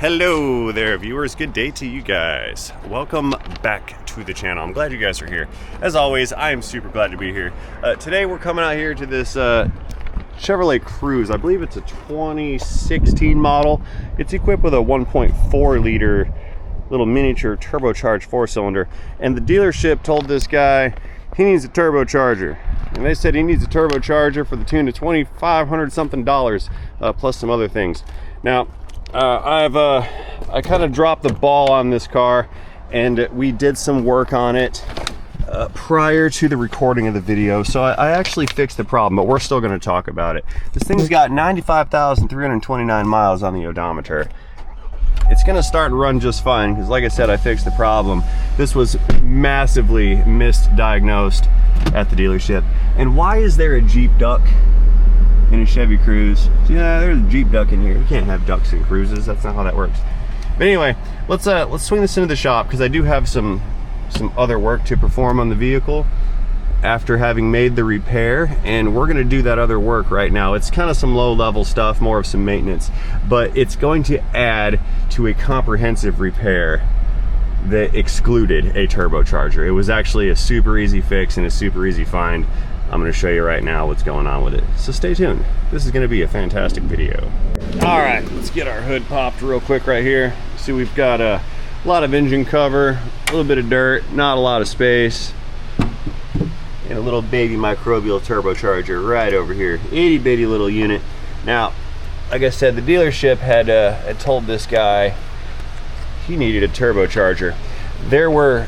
Hello there, viewers. Good day to you guys. Welcome back to the channel. I'm glad you guys are here. As always, I am super glad to be here. Today we're coming out here to this Chevrolet Cruze. I believe it's a 2016 model. It's equipped with a 1.4 liter little miniature turbocharged 4-cylinder, and the dealership told this guy he needs a turbocharger, and they said he needs a turbocharger for the tune of $2,500 something plus some other things. Now I kind of dropped the ball on this car, and we did some work on it prior to the recording of the video, so I actually fixed the problem, but we're still going to talk about it. This thing's got 95,329 miles on the odometer. It's going to start and run just fine because, like I said, I fixed the problem. This was massively misdiagnosed at the dealership. And why is there a Jeep duck in a Chevy Cruze? Yeah, there's a Jeep duck in here. You can't have ducks in Cruzes. That's not how that works. But anyway, let's swing this into the shop because I do have some other work to perform on the vehicle after having made the repair, and we're going to do that other work right now. It's kind of some low-level stuff, more of some maintenance, but it's going to add to a comprehensive repair that excluded a turbocharger. It was actually a super easy fix and a super easy find. I'm going to show you right now what's going on with it, so stay tuned. This is going to be a fantastic video. All right, let's get our hood popped real quick right here. See, we've got a lot of engine cover, a little bit of dirt, not a lot of space, and a little baby microbial turbocharger right over here. Itty bitty little unit. Now, like I said, the dealership had told this guy he needed a turbocharger. There were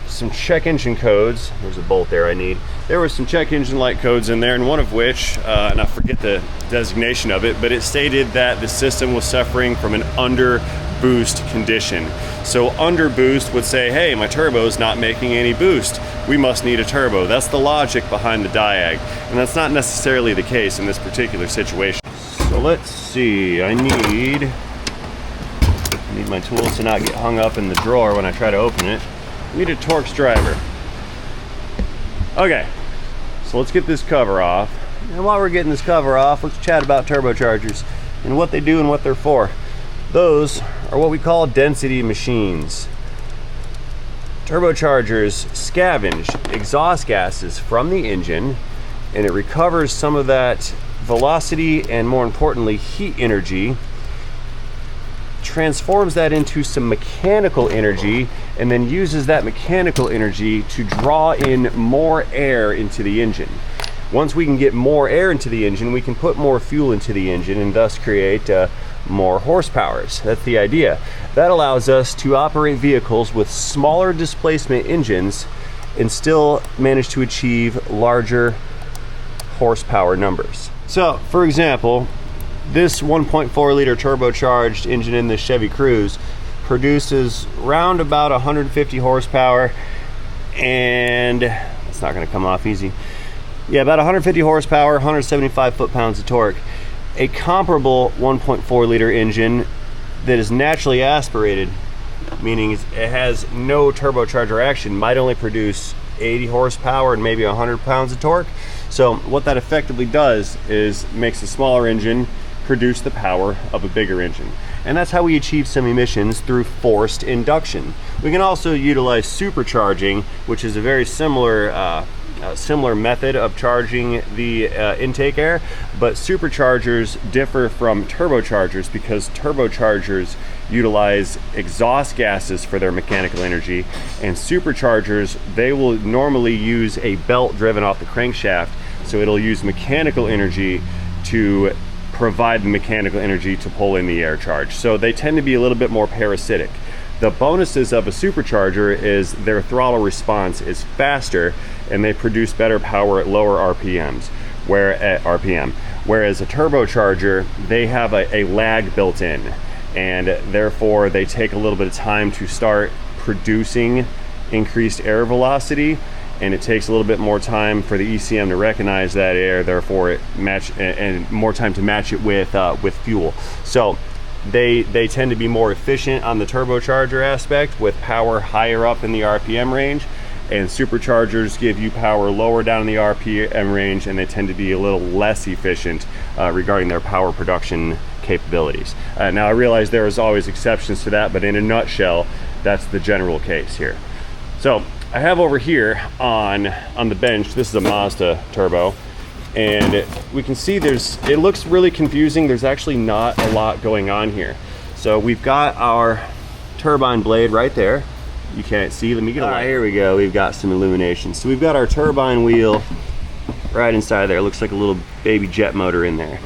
some check engine codes. There's a bolt there I need. There were some check engine light codes in there, and one of which, and I forget the designation of it, but it stated that the system was suffering from an underboost condition. So underboost would say, hey, my turbo's not making any boost. We must need a turbo. That's the logic behind the Diag, and that's not necessarily the case in this particular situation. So let's see, I need my tools to not get hung up in the drawer when I try to open it. I need a Torx driver. Okay, so let's get this cover off. And while we're getting this cover off, let's chat about turbochargers and what they do and what they're for. Those are what we call density machines. Turbochargers scavenge exhaust gases from the engine, and it recovers some of that velocity and, more importantly, heat energy, transforms that into some mechanical energy, and then uses that mechanical energy to draw in more air into the engine. Once we can get more air into the engine, we can put more fuel into the engine and thus create more horsepowers. That's the idea. That allows us to operate vehicles with smaller displacement engines and still manage to achieve larger horsepower numbers. So, for example, this 1.4 liter turbocharged engine in the Chevy Cruze produces round about 150 horsepower, and it's not going to come off easy. Yeah, about 150 horsepower, 175 foot-pounds of torque. A comparable 1.4 liter engine that is naturally aspirated, meaning it has no turbocharger action, might only produce 80 horsepower and maybe 100 pounds of torque. So what that effectively does is makes a smaller engine produce the power of a bigger engine. And that's how we achieve some emissions, through forced induction. We can also utilize supercharging, which is a very similar method of charging the intake air, but superchargers differ from turbochargers because turbochargers utilize exhaust gases for their mechanical energy, and superchargers, they will normally use a belt driven off the crankshaft, so it'll use mechanical energy to provide the mechanical energy to pull in the air charge. So they tend to be a little bit more parasitic. The bonuses of a supercharger is their throttle response is faster, and they produce better power at lower RPMs, whereas a turbocharger, they have a lag built in, and therefore they take a little bit of time to start producing increased air velocity, and it takes a little bit more time for the ECM to recognize that air, therefore it and more time to match it with fuel. So they tend to be more efficient on the turbocharger aspect, with power higher up in the RPM range, and superchargers give you power lower down in the RPM range, and they tend to be a little less efficient regarding their power production capabilities. Now I realize there is always exceptions to that, but in a nutshell, that's the general case here. So I have over here on the bench, this is a Mazda turbo, and we can see it looks really confusing. There's actually not a lot going on here. So we've got our turbine blade right there. You can't see, let me get a light. Here we go, we've got some illumination. So we've got our turbine wheel right inside there. It looks like a little baby jet motor in there.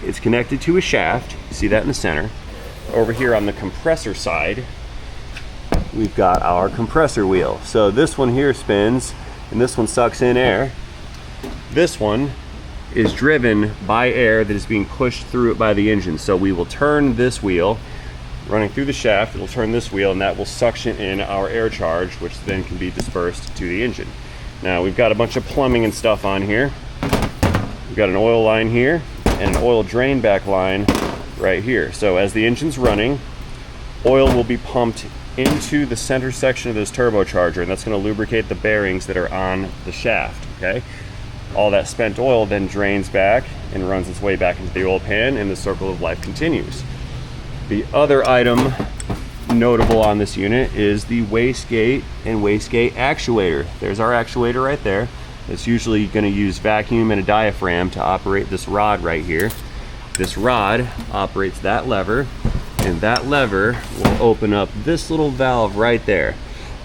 It's connected to a shaft, you see that in the center. Over here on the compressor side, we've got our compressor wheel. So this one here spins, and this one sucks in air. This one is driven by air that is being pushed through it by the engine. So we will turn this wheel, running through the shaft, it'll turn this wheel, and that will suction in our air charge, which then can be dispersed to the engine. Now we've got a bunch of plumbing and stuff on here. We've got an oil line here, and an oil drain back line right here. So as the engine's running, oil will be pumped into the center section of this turbocharger, and that's going to lubricate the bearings that are on the shaft, okay? All that spent oil then drains back and runs its way back into the oil pan, and the circle of life continues. The other item notable on this unit is the wastegate and wastegate actuator. There's our actuator right there. It's usually going to use vacuum and a diaphragm to operate this rod right here. This rod operates that lever, and that lever will open up this little valve right there.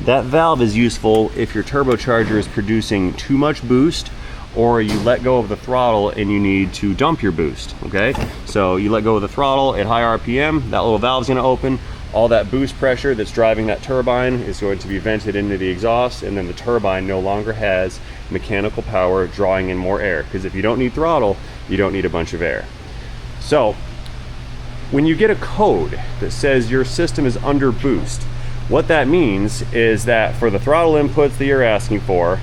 That valve is useful if your turbocharger is producing too much boost, or you let go of the throttle and you need to dump your boost, okay? So you let go of the throttle at high RPM, that little valve's gonna open, all that boost pressure that's driving that turbine is going to be vented into the exhaust, and then the turbine no longer has mechanical power drawing in more air, because if you don't need throttle, you don't need a bunch of air. So when you get a code that says your system is under boost, what that means is that for the throttle inputs that you're asking for,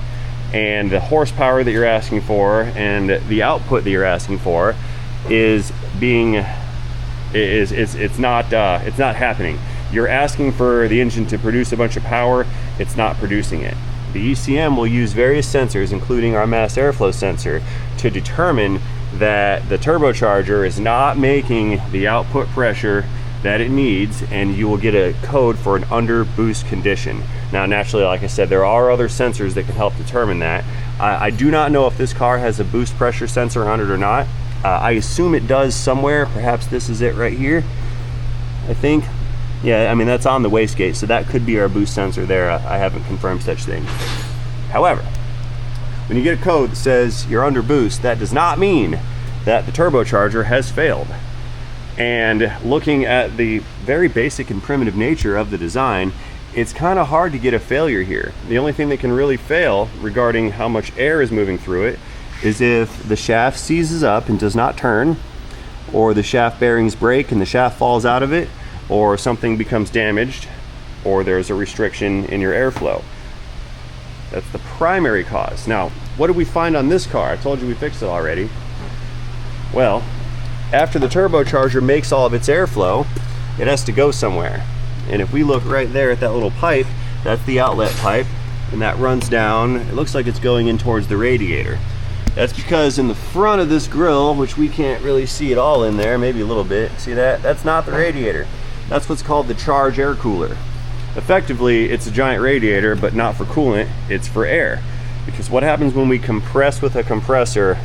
and the horsepower that you're asking for, and the output that you're asking for it's not happening. You're asking for the engine to produce a bunch of power, it's not producing it. The ECM will use various sensors, including our mass airflow sensor, to determine that the turbocharger is not making the output pressure that it needs, and you will get a code for an under boost condition. Now naturally, like I said, there are other sensors that can help determine that. I do not know if this car has a boost pressure sensor on it or not. I assume it does somewhere. Perhaps this is it right here, I think. Yeah, I mean, that's on the wastegate, so that could be our boost sensor there. I haven't confirmed such thing. However, when you get a code that says you're under boost, that does not mean that the turbocharger has failed. And looking at the very basic and primitive nature of the design, it's kind of hard to get a failure here. The only thing that can really fail regarding how much air is moving through it is if the shaft seizes up and does not turn, or the shaft bearings break and the shaft falls out of it, or something becomes damaged, or there's a restriction in your airflow. That's the primary cause. Now, what did we find on this car? I told you we fixed it already. Well, after the turbocharger makes all of its airflow, it has to go somewhere. And if we look right there at that little pipe, that's the outlet pipe, and that runs down. It looks like it's going in towards the radiator. That's because in the front of this grill, which we can't really see it all in there, maybe a little bit, see that? That's not the radiator. That's what's called the charge air cooler. Effectively, it's a giant radiator, but not for coolant, it's for air. Because what happens when we compress with a compressor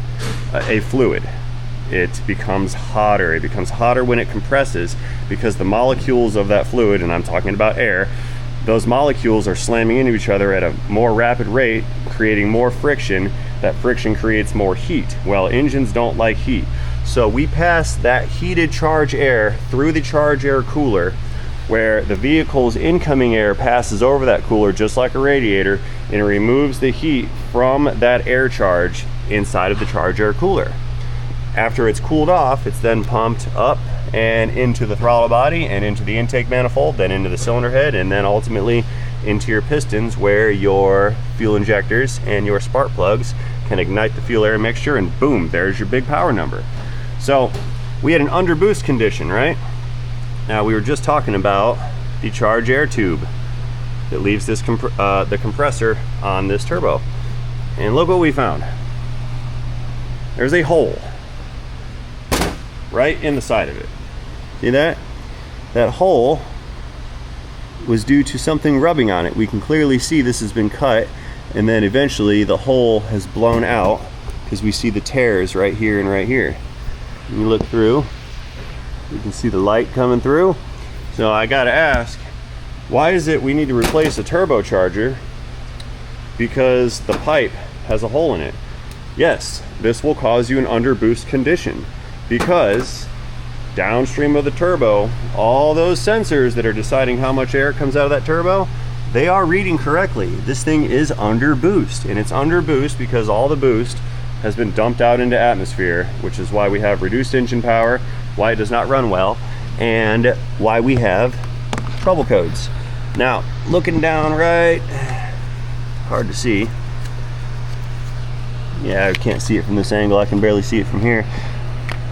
a fluid? It becomes hotter. It becomes hotter when it compresses because the molecules of that fluid, and I'm talking about air, those molecules are slamming into each other at a more rapid rate, creating more friction. That friction creates more heat. Well, engines don't like heat. So we pass that heated charge air through the charge air cooler, where the vehicle's incoming air passes over that cooler just like a radiator, and it removes the heat from that air charge inside of the charge air cooler. After it's cooled off, it's then pumped up and into the throttle body and into the intake manifold, then into the cylinder head, and then ultimately into your pistons, where your fuel injectors and your spark plugs can ignite the fuel air mixture, and boom, there's your big power number. So we had an under boost condition, right? Now we were just talking about the charge air tube that leaves this the compressor on this turbo, and look what we found. There's a hole right in the side of it. See that? That hole was due to something rubbing on it. We can clearly see this has been cut, and then eventually the hole has blown out because we see the tears right here and right here. When you look through, you can see the light coming through. So I gotta ask, why is it we need to replace a turbocharger because the pipe has a hole in it? Yes, this will cause you an underboost condition because downstream of the turbo, all those sensors that are deciding how much air comes out of that turbo, they are reading correctly. This thing is under boost, and it's under boost because all the boost has been dumped out into atmosphere, which is why we have reduced engine power, why it does not run well, and why we have trouble codes. Now, looking down right, hard to see. Yeah, I can't see it from this angle. I can barely see it from here.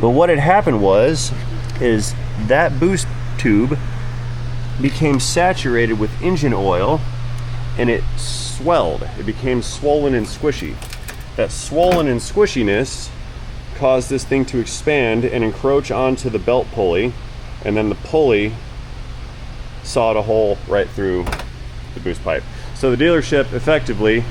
But what had happened is that boost tube became saturated with engine oil and it swelled. It became swollen and squishy. That swollen and squishiness caused this thing to expand and encroach onto the belt pulley, and then the pulley sawed a hole right through the boost pipe. So the dealership effectively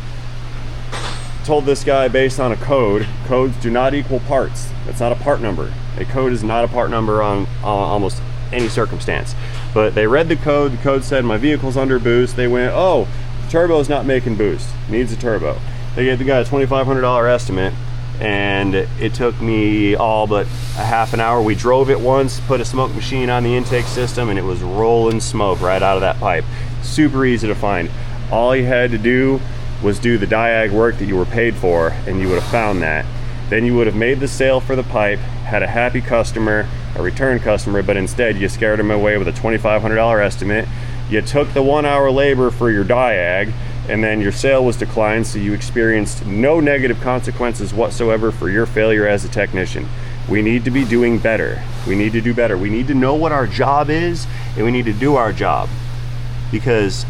told this guy, based on a code, codes do not equal parts. That's not a part number. A code is not a part number on almost any circumstance. But they read the code said my vehicle's under boost. They went, oh, the turbo's not making boost, needs a turbo. They gave the guy a $2,500 estimate, and it took me all but a half an hour. We drove it once, put a smoke machine on the intake system, and it was rolling smoke right out of that pipe. Super easy to find. All you had to do was do the Diag work that you were paid for, and you would have found that. Then you would have made the sale for the pipe, had a happy customer, a return customer, but instead you scared them away with a $2,500 estimate. You took the 1 hour labor for your Diag, and then your sale was declined, so you experienced no negative consequences whatsoever for your failure as a technician. We need to be doing better. We need to do better. We need to know what our job is, and we need to do our job, because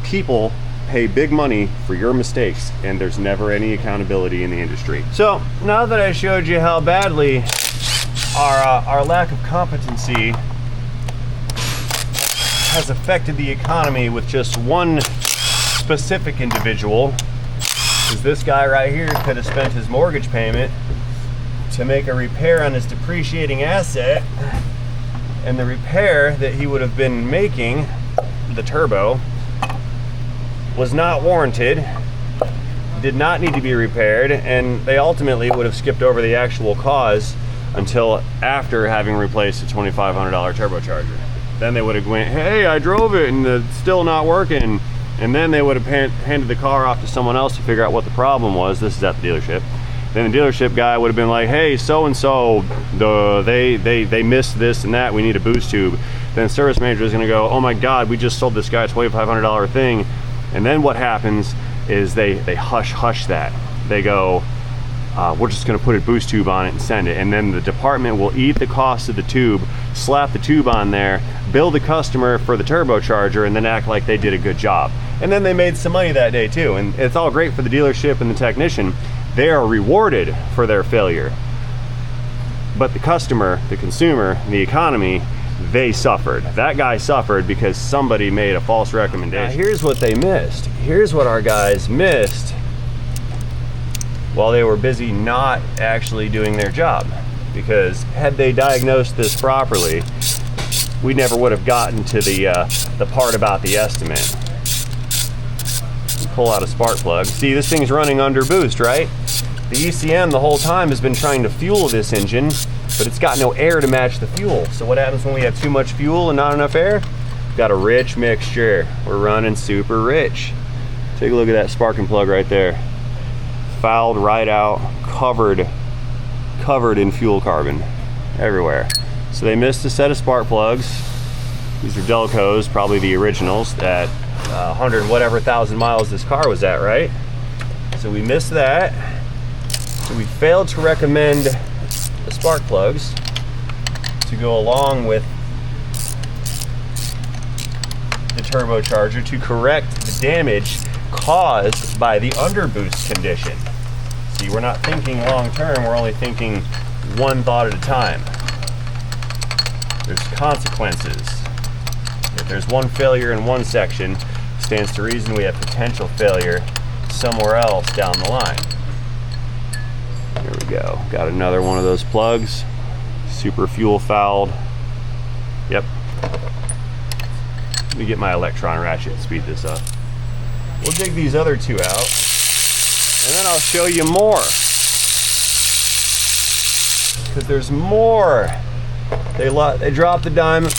people pay big money for your mistakes, and there's never any accountability in the industry. So now that I showed you how badly our lack of competency has affected the economy with just one specific individual, because this guy right here could have spent his mortgage payment to make a repair on his depreciating asset, and the repair that he would have been making, the turbo, was not warranted, did not need to be repaired, and they ultimately would have skipped over the actual cause until after having replaced a $2,500 turbocharger. Then they would have went, hey, I drove it and it's still not working, and then they would have handed the car off to someone else to figure out what the problem was. This is at the dealership. Then the dealership guy would have been like, hey, so-and-so, they missed this and that, we need a boost tube. Then the service manager is gonna go, oh my God, we just sold this guy a $2,500 thing. And then what happens is they hush that. They go, we're just gonna put a boost tube on it and send it. And then the department will eat the cost of the tube, slap the tube on there, bill the customer for the turbocharger, and then act like they did a good job. And then they made some money that day too. And it's all great for the dealership and the technician. They are rewarded for their failure. But the customer, the consumer, the economy, they suffered. That guy suffered because somebody made a false recommendation. Now, here's what they missed. Here's what our guys missed while they were busy not actually doing their job. Because had they diagnosed this properly, we never would have gotten to the part about the estimate. Pull out a spark plug. See, this thing's running under boost, right? The ECM the whole time has been trying to fuel this engine, but it's got no air to match the fuel. So what happens when we have too much fuel and not enough air? We've got a rich mixture. We're running super rich. Take a look at that sparking plug right there. Fouled right out, covered in fuel carbon everywhere. So they missed a set of spark plugs. These are Delcos, probably the originals, at 100 whatever thousand miles this car was at, right? So we missed that. So we failed to recommend the spark plugs to go along with the turbocharger to correct the damage caused by the underboost condition. See, we're not thinking long term, we're only thinking one thought at a time. there's consequences. If there's one failure in one section, stands to reason we have potential failure somewhere else down the line. There we go. Got another one of those plugs. Super fuel fouled. Yep. Let me get my electron ratchet and speed this up. We'll dig these other two out, and then I'll show you more. Because there's more. They drop the dime more.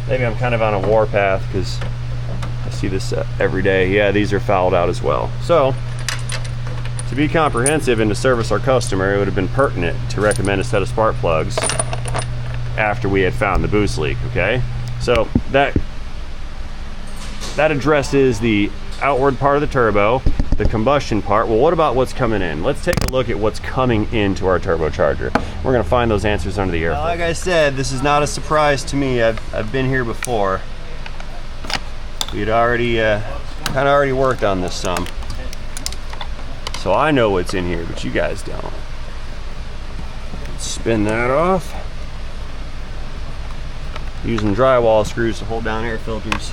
Maybe I'm kind of on a warpath because I see this every day. Yeah, these are fouled out as well. So, to be comprehensive and to service our customer, it would have been pertinent to recommend a set of spark plugs after we had found the boost leak, okay? So that addresses the outward part of the turbo, the combustion part. Well, what about what's coming in? Let's take a look at what's coming into our turbocharger. We're gonna find those answers under the air. Now, like I said, this is not a surprise to me. I've been here before. We'd already kind of already worked on this some. So I know what's in here, but you guys don't. Let's spin that off. Using drywall screws to hold down air filters.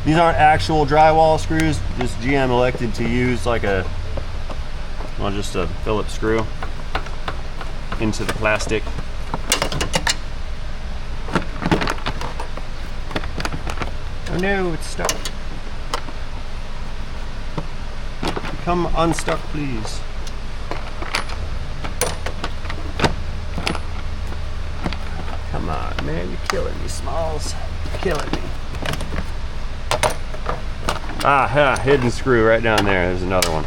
These aren't actual drywall screws. This GM elected to use like just a Phillips screw into the plastic. Oh no, it's stuck. Come unstuck, please. Come on, man, you're killing me, Smalls. You're killing me. Ah, hidden screw right down there. There's another one.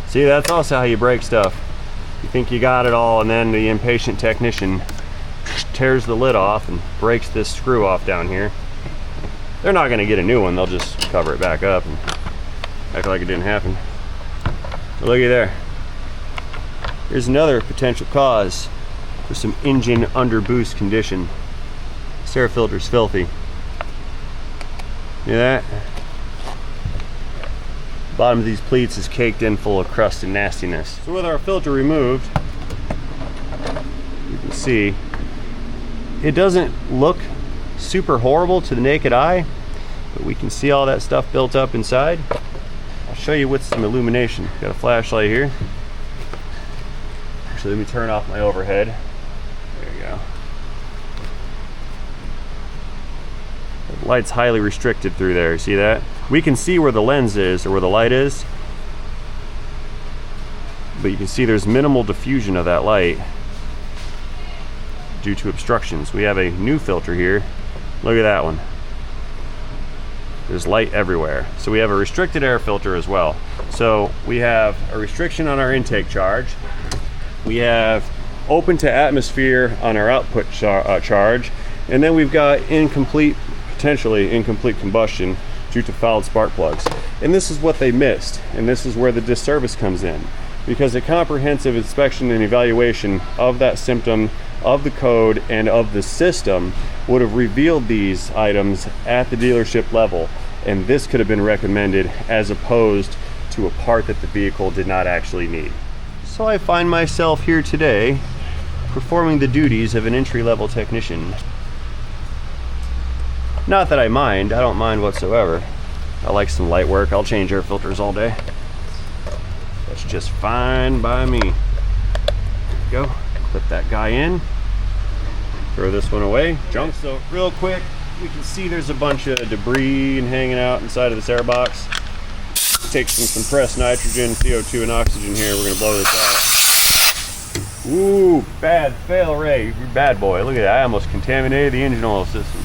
See, that's also how you break stuff. You think you got it all, and then the impatient technician tears the lid off and breaks this screw off down here. They're not going to get a new one. They'll just cover it back up and act like it didn't happen. But looky there. Here's another potential cause for some engine underboost condition. This air filter's filthy. See that? Bottom of these pleats is caked in full of crust and nastiness. So with our filter removed, you can see it doesn't look super horrible to the naked eye, but we can see all that stuff built up inside. I'll show you with some illumination. Got a flashlight here. Actually, let me turn off my overhead. There you go. The light's highly restricted through there. See that? We can see where the lens is, or where the light is, but you can see there's minimal diffusion of that light due to obstructions. We have a new filter here. Look at that one. There's light everywhere. So we have a restricted air filter as well. So we have a restriction on our intake charge. We have open to atmosphere on our output charge. And then we've got potentially incomplete combustion due to fouled spark plugs. And this is what they missed. And this is where the disservice comes in. Because a comprehensive inspection and evaluation of that symptom, of the code, and of the system would have revealed these items at the dealership level. And this could have been recommended as opposed to a part that the vehicle did not actually need. So I find myself here today performing the duties of an entry-level technician. Not that I mind, I don't mind whatsoever. I like some light work. I'll change air filters all day. That's just fine by me. There we go. Clip that guy in. Throw this one away. Junk. So real quick, we can see there's a bunch of debris and hanging out inside of this air box. Take some compressed nitrogen, CO2, and oxygen here. We're gonna blow this out. Ooh, bad fail, Ray. You're a bad boy. Look at that. I almost contaminated the engine oil system.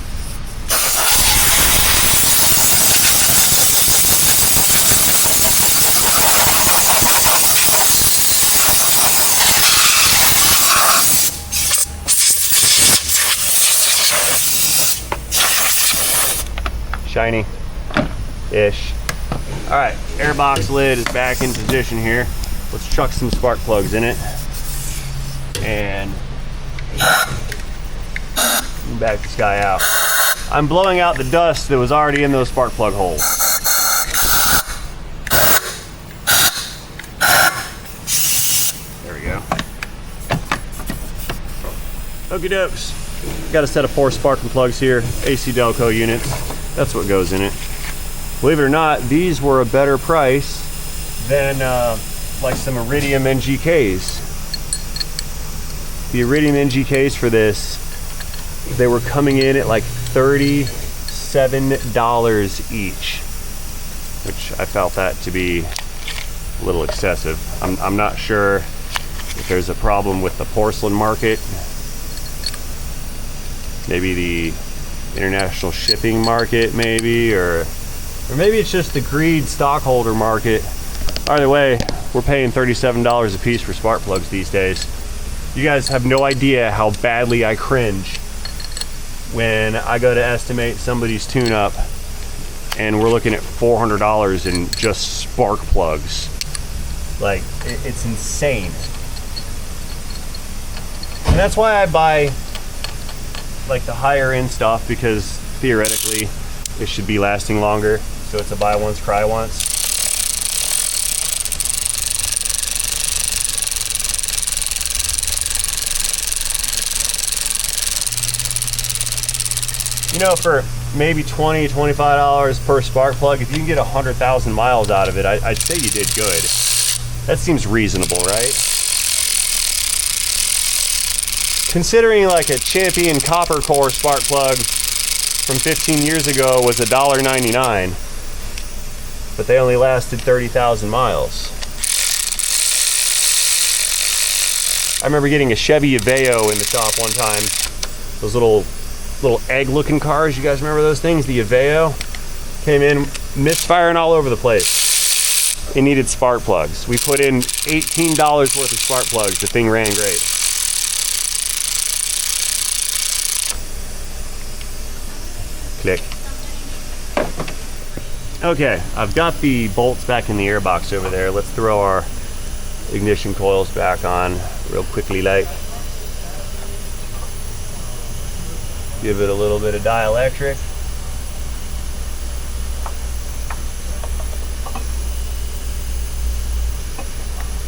Shiny-ish. All right, airbox lid is back in position here. Let's chuck some spark plugs in it. And back this guy out. I'm blowing out the dust that was already in those spark plug holes. There we go. Okie dokes. Got a set of 4 sparking plugs here, AC Delco units. That's what goes in it. Believe it or not, these were a better price than like some Iridium NGKs. The Iridium NGKs for this, they were coming in at like $37 each, which I felt that to be a little excessive. I'm not sure if there's a problem with the porcelain market, maybe the international shipping market, maybe, or maybe it's just the greed stockholder market. Either way, we're paying $37 a piece for spark plugs these days. You guys have no idea how badly I cringe when I go to estimate somebody's tune-up and we're looking at $400 in just spark plugs. Like, it's insane. And that's why I buy like the higher end stuff, because theoretically it should be lasting longer. So it's a buy once, cry once. You know, for maybe $20, $25 per spark plug, if you can get 100,000 miles out of it, I'd say you did good. That seems reasonable, right? Considering like a Champion copper core spark plug from 15 years ago was $1.99, but they only lasted 30,000 miles. I remember getting a Chevy Aveo in the shop one time. Those little egg-looking cars. You guys remember those things? The Aveo came in misfiring all over the place. It needed spark plugs. We put in $18 worth of spark plugs. The thing ran great. Click. Okay, I've got the bolts back in the airbox over there. Let's throw our ignition coils back on real quickly, like. Give it a little bit of dielectric.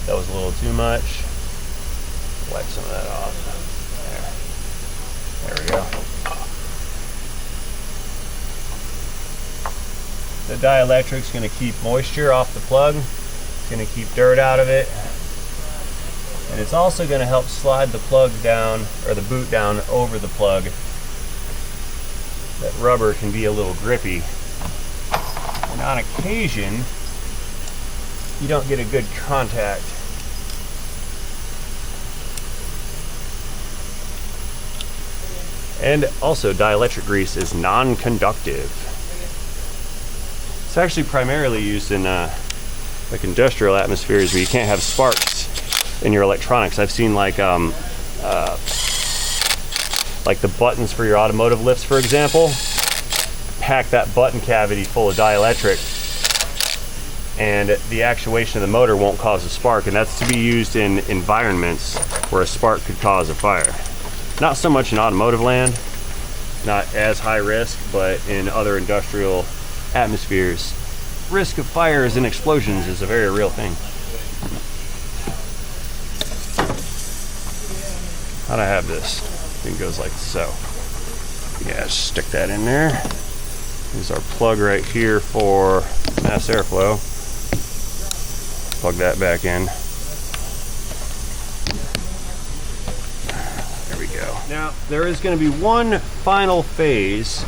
That was a little too much. Wipe some of that off. There we go. The dielectric's going to keep moisture off the plug. It's going to keep dirt out of it. And it's also going to help slide the plug down, or the boot down over the plug. That rubber can be a little grippy. And on occasion, you don't get a good contact. And also, dielectric grease is non-conductive. It's actually primarily used in like industrial atmospheres where you can't have sparks in your electronics. I've seen like the buttons for your automotive lifts, for example, pack that button cavity full of dielectric, and the actuation of the motor won't cause a spark, and that's to be used in environments where a spark could cause a fire. Not so much in automotive land, not as high risk, but in other industrial atmospheres, risk of fires and explosions is a very real thing. How'd I have this? I think it goes like so. Yeah, stick that in there. Here's our plug right here for mass airflow. Plug that back in. There we go. Now, there is going to be one final phase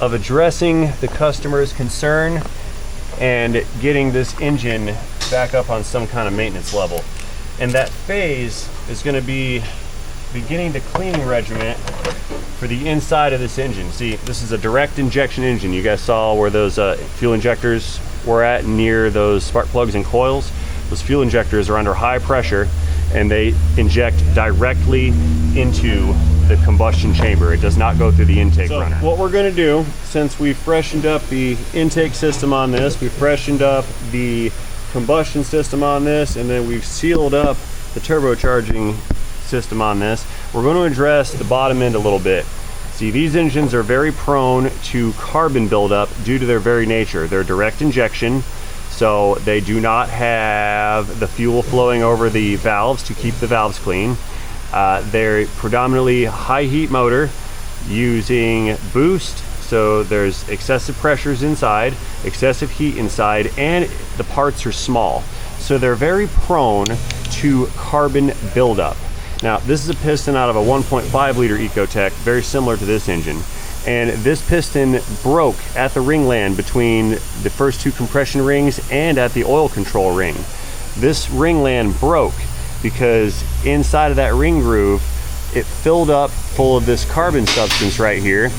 of addressing the customer's concern and getting this engine back up on some kind of maintenance level. And that phase is going to be beginning the cleaning regimen for the inside of this engine. See, this is a direct injection engine. You guys saw where those fuel injectors were at near those spark plugs and coils. Those fuel injectors are under high pressure and they inject directly into the combustion chamber. It does not go through the intake runner. What we're going to do, since we freshened up the intake system on this, we freshened up the combustion system on this, and then we've sealed up the turbocharging system on this, we're going to address the bottom end a little bit. See, these engines are very prone to carbon buildup due to their very nature. They're direct injection, So they do not have the fuel flowing over the valves to keep the valves clean. They're predominantly high heat motor using boost, so there's excessive pressures inside, excessive heat inside, and the parts are small. So they're very prone to carbon buildup. Now, this is a piston out of a 1.5 liter Ecotec, very similar to this engine. And this piston broke at the ringland between the first two compression rings and at the oil control ring. This ringland broke because inside of that ring groove, it filled up full of this carbon substance right here,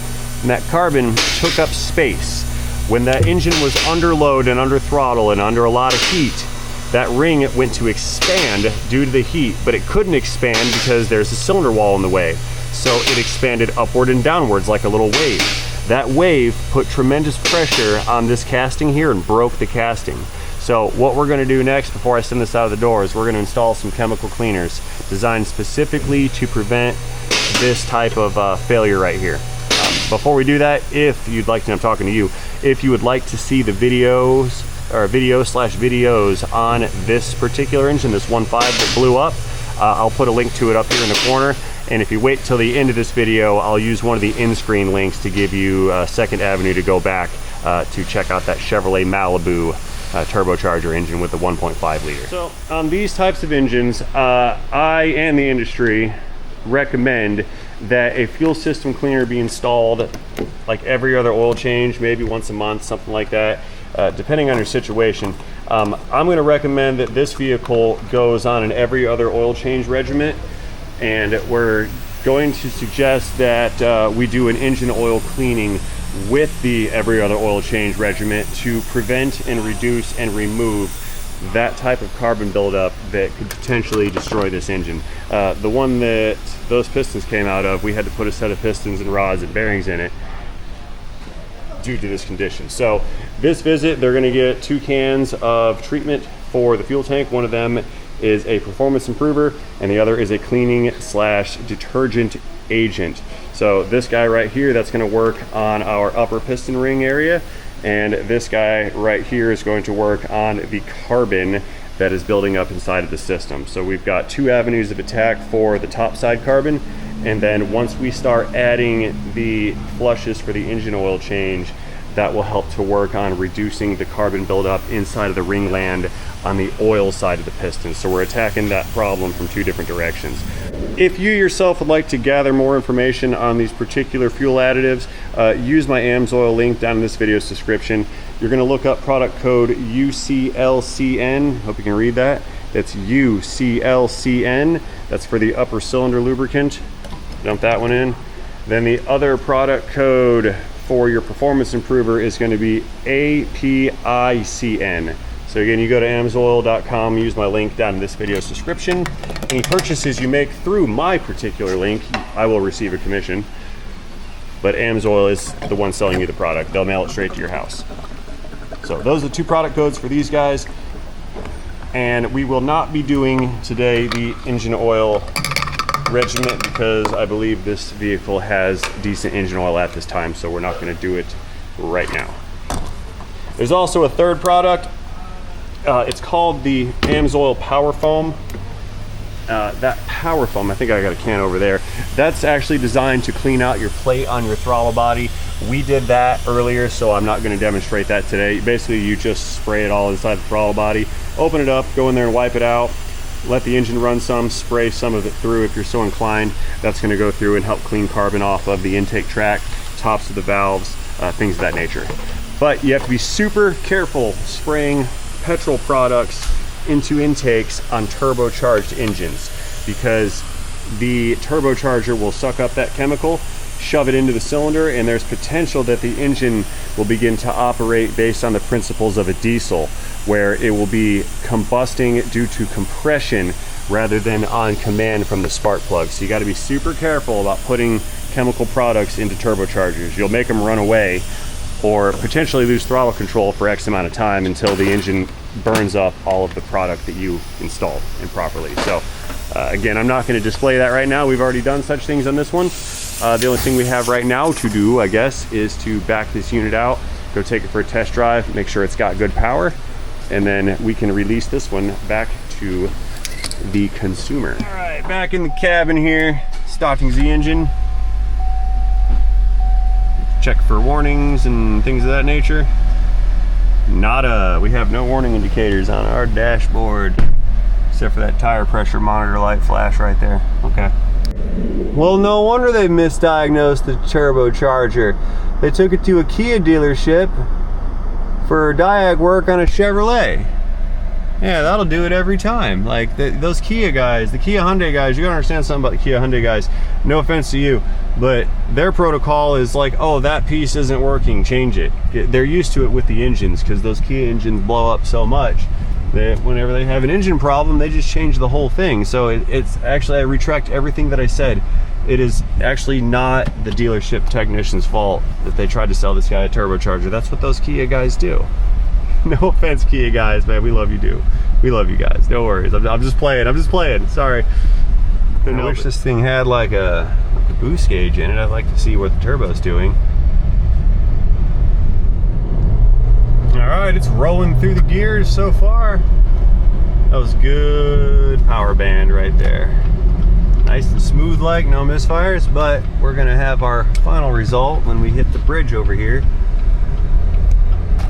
and that carbon took up space. When that engine was under load and under throttle and under a lot of heat, that ring went to expand due to the heat, but it couldn't expand because there's a cylinder wall in the way. So it expanded upward and downwards like a little wave. That wave put tremendous pressure on this casting here and broke the casting. So what we're going to do next before I send this out of the door is we're going to install some chemical cleaners designed specifically to prevent this type of failure right here. Before we do that, if you'd like to, I'm talking to you, if you would like to see the videos or videos on this particular engine, this 1.5 that blew up, I'll put a link to it up here in the corner. And if you wait till the end of this video, I'll use one of the in-screen links to give you a second avenue to go back to check out that Chevrolet Malibu turbocharger engine with the 1.5 liter. So on these types of engines, I and the industry recommend that a fuel system cleaner be installed like every other oil change, maybe once a month, something like that, depending on your situation. I'm going to recommend that this vehicle goes on an every other oil change regimen, and we're going to suggest that we do an engine oil cleaning with the every other oil change regimen to prevent and reduce and remove that type of carbon buildup that could potentially destroy this engine. The one that those pistons came out of, we had to put a set of pistons and rods and bearings in it due to this condition. So this visit, they're going to get 2 cans of treatment for the fuel tank. One of them is a performance improver and the other is a cleaning / detergent agent. So this guy right here, that's going to work on our upper piston ring area, and this guy right here is going to work on the carbon that is building up inside of the system. So we've got 2 avenues of attack for the top side carbon, and then once we start adding the flushes for the engine oil change, that will help to work on reducing the carbon buildup inside of the ringland on the oil side of the piston. So we're attacking that problem from 2 different directions. If you yourself would like to gather more information on these particular fuel additives, use my Amsoil link down in this video's description. You're going to look up product code UCLCN. Hope you can read that. That's UCLCN. That's for the upper cylinder lubricant. Dump that one in. Then the other product code for your performance improver is going to be APICN. So again, you go to amsoil.com, use my link down in this video's description. Any purchases you make through my particular link, I will receive a commission. But Amsoil is the one selling you the product. They'll mail it straight to your house. So those are the 2 product codes for these guys. And we will not be doing today the engine oil regimen because I believe this vehicle has decent engine oil at this time, so we're not going to do it right now. There's also a third product. It's called the Amsoil Power Foam. That Power Foam, I think I got a can over there, that's actually designed to clean out your plate on your throttle body. We did that earlier, so I'm not going to demonstrate that today. Basically, you just spray it all inside the throttle body, open it up, go in there and wipe it out, let the engine run some, spray some of it through if you're so inclined. That's going to go through and help clean carbon off of the intake tract, tops of the valves, things of that nature. But you have to be super careful spraying petrol products into intakes on turbocharged engines, because the turbocharger will suck up that chemical, shove it into the cylinder, and there's potential that the engine will begin to operate based on the principles of a diesel, where it will be combusting due to compression rather than on command from the spark plug. So you got to be super careful about putting chemical products into turbochargers. You'll make them run away or potentially lose throttle control for X amount of time until the engine burns up all of the product that you installed improperly. So again, I'm not going to display that right now. We've already done such things on this one. The only thing we have right now to do, I guess, is to back this unit out, go take it for a test drive, make sure it's got good power, and then we can release this one back to the consumer. All right, back in the cabin here, starting the engine. Check for warnings and things of that nature. Nada, we have no warning indicators on our dashboard, except for that tire pressure monitor light flash right there. Okay. Well, no wonder they misdiagnosed the turbocharger. They took it to a Kia dealership for Diag work on a Chevrolet. Yeah, that'll do it every time. Like those Kia guys, the Kia Hyundai guys, you gotta understand something about the Kia Hyundai guys. No offense to you, but their protocol is like, oh, that piece isn't working, change it. They're used to it with the engines because those Kia engines blow up so much that whenever they have an engine problem, they just change the whole thing. So it's actually, I retract everything that I said. It is actually not the dealership technician's fault that they tried to sell this guy a turbocharger. That's what those Kia guys do. No offense, Kia guys, man. We love you, do. We love you guys. No worries. I'm just playing. I'm just playing. Sorry. I wish this thing had like a boost gauge in it. I'd like to see what the turbo's doing. All right, it's rolling through the gears so far. That was good power band right there. Nice and smooth, like no misfires, but we're gonna have our final result when we hit the bridge over here.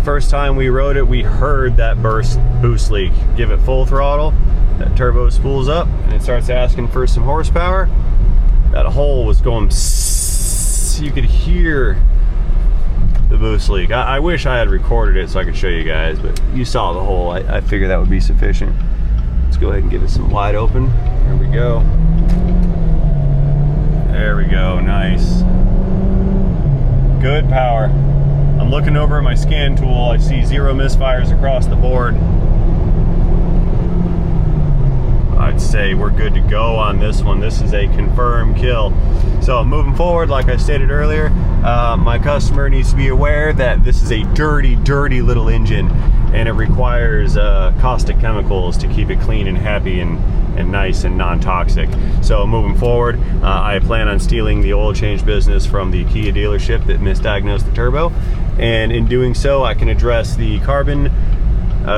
First time we rode it, we heard that boost leak. Give it full throttle, that turbo spools up and it starts asking for some horsepower. That hole was going psss, you could hear the boost leak. I wish I had recorded it so I could show you guys, but you saw the hole. I figured that would be sufficient. Let's go ahead and give it some wide open. There we go. There we go, nice. Good power. I'm looking over at my scan tool. I see 0 misfires across the board. I'd say we're good to go on this one. This is a confirmed kill. So moving forward, like I stated earlier, my customer needs to be aware that this is a dirty, dirty little engine, and it requires caustic chemicals to keep it clean and happy and nice and non-toxic. So moving forward, I plan on stealing the oil change business from the Kia dealership that misdiagnosed the turbo, and in doing so I can address the carbon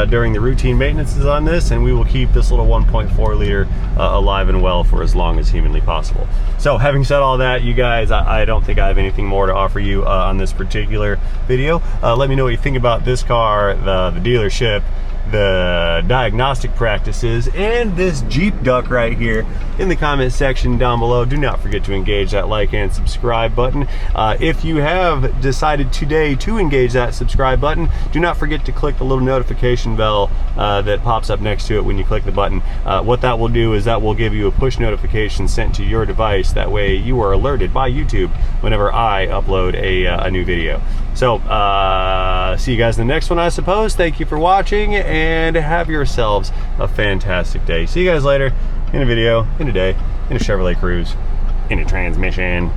during the routine maintenances on this, and we will keep this little 1.4 liter alive and well for as long as humanly possible. So having said all that, you guys, I don't think I have anything more to offer you on this particular video. Let me know what you think about this car, the dealership, the diagnostic practices, and this Jeep duck right here in the comment section down below. Do not forget to engage that like and subscribe button. If you have decided today to engage that subscribe button, do not forget to click the little notification bell that pops up next to it when you click the button. What that will do is that will give you a push notification sent to your device. That way you are alerted by YouTube whenever I upload a new video. So see you guys in the next one, I suppose. Thank you for watching, and have yourselves a fantastic day. See you guys later in a video, in a day, in a Chevrolet Cruise, in a transmission.